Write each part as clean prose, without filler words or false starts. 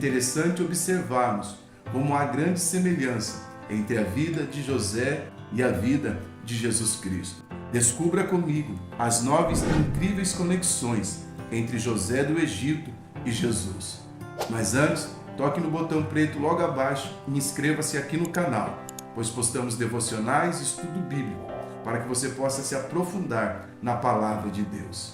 interessante observarmos como há grande semelhança entre a vida de José e a vida de Jesus Cristo. Descubra comigo as 9 incríveis conexões entre José do Egito e Jesus. Mas antes, toque no botão preto logo abaixo e inscreva-se aqui no canal, pois postamos devocionais e estudo bíblico para que você possa se aprofundar na palavra de Deus.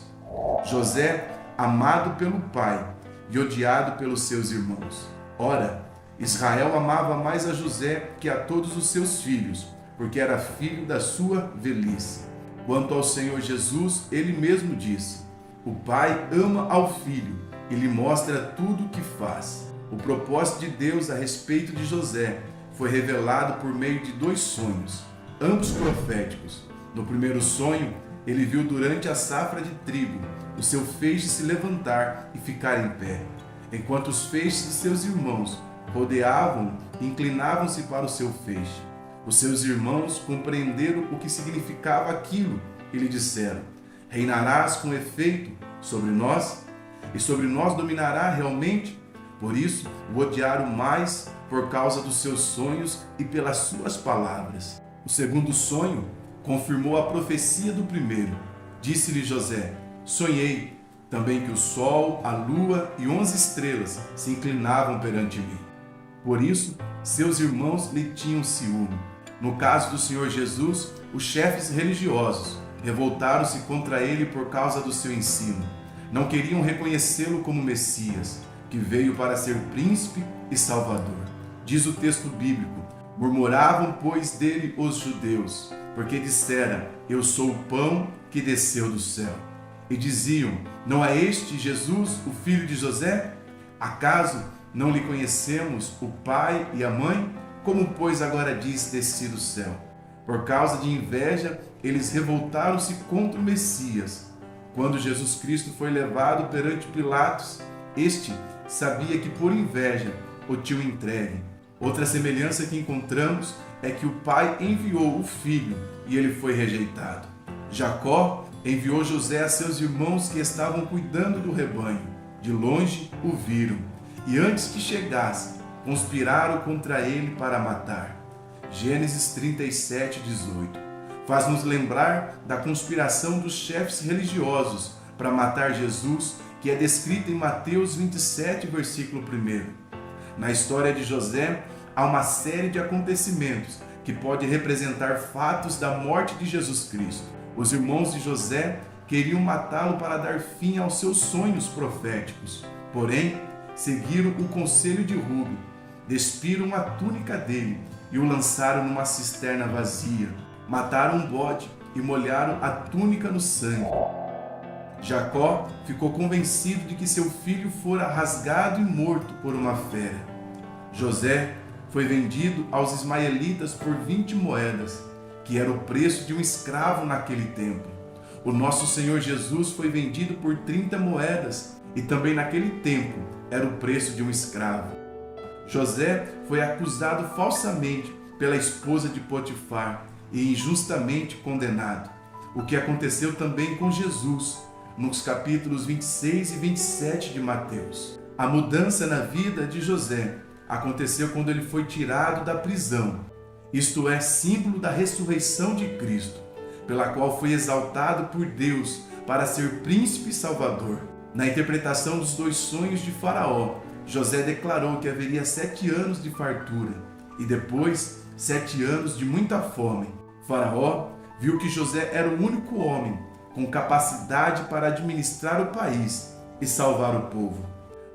José, amado pelo pai e odiado pelos seus irmãos. Ora, Israel amava mais a José que a todos os seus filhos, porque era filho da sua velhice. Quanto ao Senhor Jesus, ele mesmo disse: o pai ama ao filho e lhe mostra tudo o que faz. O propósito de Deus a respeito de José foi revelado por meio de 2 sonhos, ambos proféticos. No primeiro sonho, ele viu durante a safra de trigo o seu feixe se levantar e ficar em pé, enquanto os feixes de seus irmãos rodeavam e inclinavam-se para o seu feixe. Os seus irmãos compreenderam o que significava aquilo e lhe disseram: reinarás com efeito sobre nós? E sobre nós dominará realmente? Por isso o odiaram mais por causa dos seus sonhos e pelas suas palavras. O segundo sonho confirmou a profecia do primeiro. Disse-lhe José: sonhei também que o sol, a lua e 11 estrelas se inclinavam perante mim. Por isso seus irmãos lhe tinham ciúme. No caso do Senhor Jesus, os chefes religiosos revoltaram-se contra ele por causa do seu ensino. Não queriam reconhecê-lo como Messias, que veio para ser príncipe e salvador. Diz o texto bíblico: murmuravam, pois, dele os judeus, porque dissera: eu sou o pão que desceu do céu. E diziam: não é este Jesus, o filho de José? Acaso não lhe conhecemos o pai e a mãe? Como, pois, agora diz desci do céu? Por causa de inveja, eles revoltaram-se contra o Messias. Quando Jesus Cristo foi levado perante Pilatos, este sabia que por inveja o tinham entregue. Outra semelhança que encontramos é que o pai enviou o filho e ele foi rejeitado. Jacó enviou José a seus irmãos que estavam cuidando do rebanho. De longe o viram e antes que chegasse, conspiraram contra ele para matar. Gênesis 37:18 faz-nos lembrar da conspiração dos chefes religiosos para matar Jesus, que é descrita em Mateus 27, versículo 1. Na história de José, há uma série de acontecimentos que pode representar fatos da morte de Jesus Cristo. Os irmãos de José queriam matá-lo para dar fim aos seus sonhos proféticos. Porém, seguiram o conselho de Rubem, despiram a túnica dele e o lançaram numa cisterna vazia. Mataram um bode e molharam a túnica no sangue. Jacó ficou convencido de que seu filho fora rasgado e morto por uma fera. José foi vendido aos ismaelitas por 20 moedas, que era o preço de um escravo naquele tempo. O nosso Senhor Jesus foi vendido por 30 moedas e também naquele tempo era o preço de um escravo. José foi acusado falsamente pela esposa de Potifar e injustamente condenado. O que aconteceu também com Jesus, nos capítulos 26 e 27 de Mateus. A mudança na vida de José aconteceu quando ele foi tirado da prisão, isto é, símbolo da ressurreição de Cristo, pela qual foi exaltado por Deus para ser príncipe e salvador. Na interpretação dos 2 sonhos de Faraó, José declarou que haveria 7 anos de fartura e depois 7 anos de muita fome. Faraó viu que José era o único homem com capacidade para administrar o país e salvar o povo.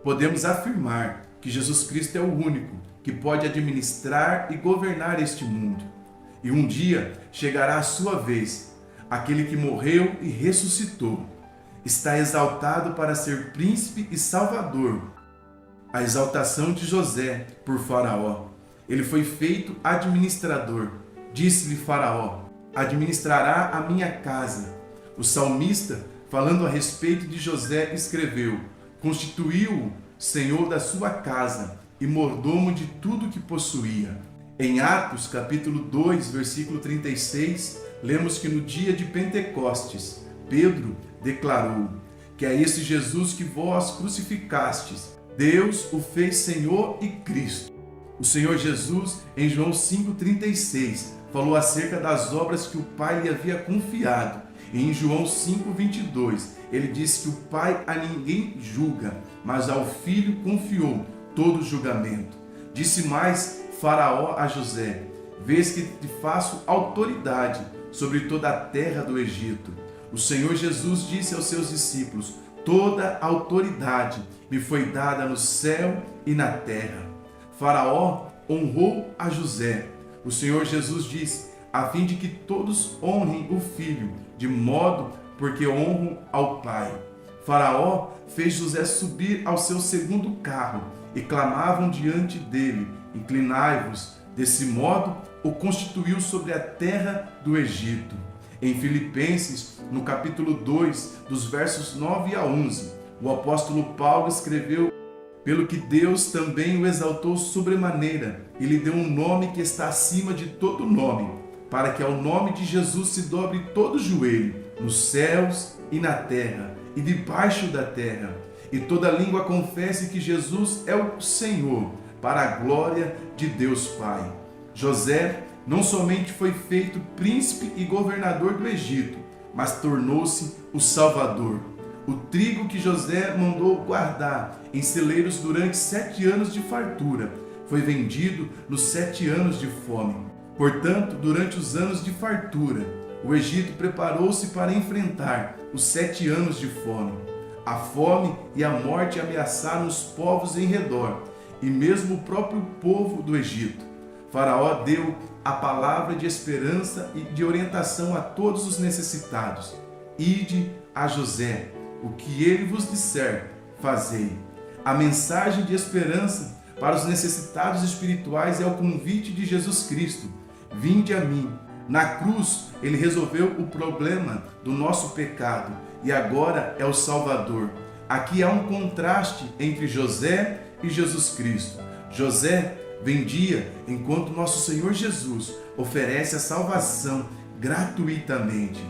Podemos afirmar que Jesus Cristo é o único que pode administrar e governar este mundo. E um dia chegará a sua vez. Aquele que morreu e ressuscitou está exaltado para ser príncipe e salvador. A exaltação de José por Faraó. Ele foi feito administrador. Disse-lhe Faraó: administrará a minha casa. O salmista, falando a respeito de José, escreveu: constituiu-o senhor da sua casa e mordomo de tudo que possuía. Em Atos, capítulo 2, versículo 36, lemos que no dia de Pentecostes, Pedro declarou: que é esse Jesus que vós crucificastes, Deus o fez Senhor e Cristo. O Senhor Jesus, em João 5,36, falou acerca das obras que o Pai lhe havia confiado. E em João 5,22, ele disse que o Pai a ninguém julga, mas ao Filho confiou todo o julgamento. Disse mais Faraó a José: vês que te faço autoridade sobre toda a terra do Egito. O Senhor Jesus disse aos seus discípulos: toda a autoridade me foi dada no céu e na terra. Faraó honrou a José. O Senhor Jesus disse: a fim de que todos honrem o Filho, de modo porque honram ao Pai. Faraó fez José subir ao seu segundo carro e clamavam diante dele: inclinai-vos. Desse modo, o constituiu sobre a terra do Egito. Em Filipenses, no capítulo 2, dos versos 9 a 11, o apóstolo Paulo escreveu: pelo que Deus também o exaltou sobremaneira e lhe deu um nome que está acima de todo nome, para que ao nome de Jesus se dobre todo o joelho, nos céus e na terra e debaixo da terra, e toda língua confesse que Jesus é o Senhor, para a glória de Deus Pai. José não somente foi feito príncipe e governador do Egito, mas tornou-se o Salvador. O trigo que José mandou guardar em celeiros durante 7 anos de fartura foi vendido nos 7 anos de fome. Portanto, durante os anos de fartura, o Egito preparou-se para enfrentar os 7 anos de fome. A fome e a morte ameaçaram os povos em redor, e mesmo o próprio povo do Egito. Faraó deu a palavra de esperança e de orientação a todos os necessitados. Ide a José, o que ele vos disser, fazei. A mensagem de esperança para os necessitados espirituais é o convite de Jesus Cristo: vinde a mim. Na cruz, ele resolveu o problema do nosso pecado e agora é o Salvador. Aqui há um contraste entre José e Jesus Cristo. José vendia, enquanto nosso Senhor Jesus oferece a salvação gratuitamente.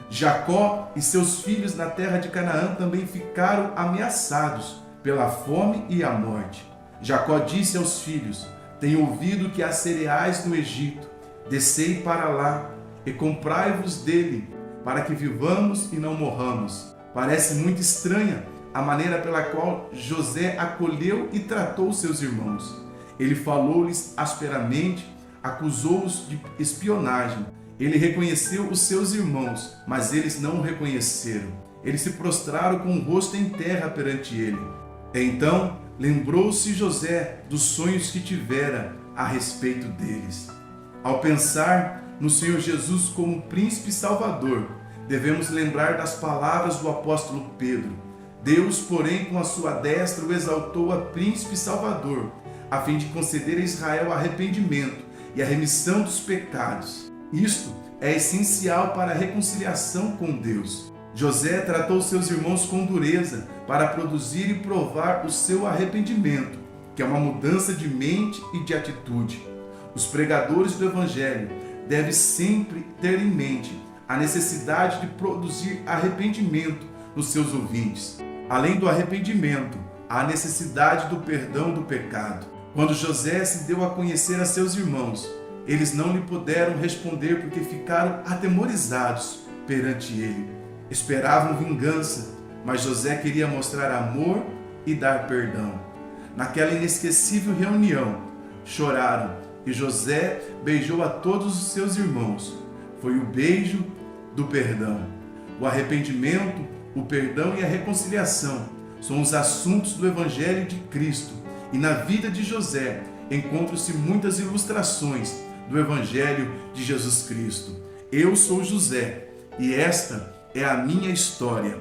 Jacó e seus filhos na terra de Canaã também ficaram ameaçados pela fome e a morte. Jacó disse aos filhos: tenho ouvido que há cereais no Egito, descei para lá e comprai-vos dele, para que vivamos e não morramos. Parece muito estranha a maneira pela qual José acolheu e tratou seus irmãos. Ele falou-lhes asperamente, acusou-os de espionagem. Ele reconheceu os seus irmãos, mas eles não o reconheceram. Eles se prostraram com o rosto em terra perante ele. Então lembrou-se José dos sonhos que tivera a respeito deles. Ao pensar no Senhor Jesus como príncipe salvador, devemos lembrar das palavras do apóstolo Pedro. Deus, porém, com a sua destra o exaltou a príncipe salvador, a fim de conceder a Israel arrependimento e a remissão dos pecados. Isto é essencial para a reconciliação com Deus. José tratou seus irmãos com dureza para produzir e provar o seu arrependimento, que é uma mudança de mente e de atitude. Os pregadores do Evangelho devem sempre ter em mente a necessidade de produzir arrependimento nos seus ouvintes. Além do arrependimento, há a necessidade do perdão do pecado. Quando José se deu a conhecer a seus irmãos, eles não lhe puderam responder porque ficaram atemorizados perante ele. Esperavam vingança, mas José queria mostrar amor e dar perdão. Naquela inesquecível reunião, choraram e José beijou a todos os seus irmãos. Foi o beijo do perdão. O arrependimento, o perdão e a reconciliação são os assuntos do Evangelho de Cristo. E na vida de José encontram-se muitas ilustrações do Evangelho de Jesus Cristo. Eu sou José e esta é a minha história.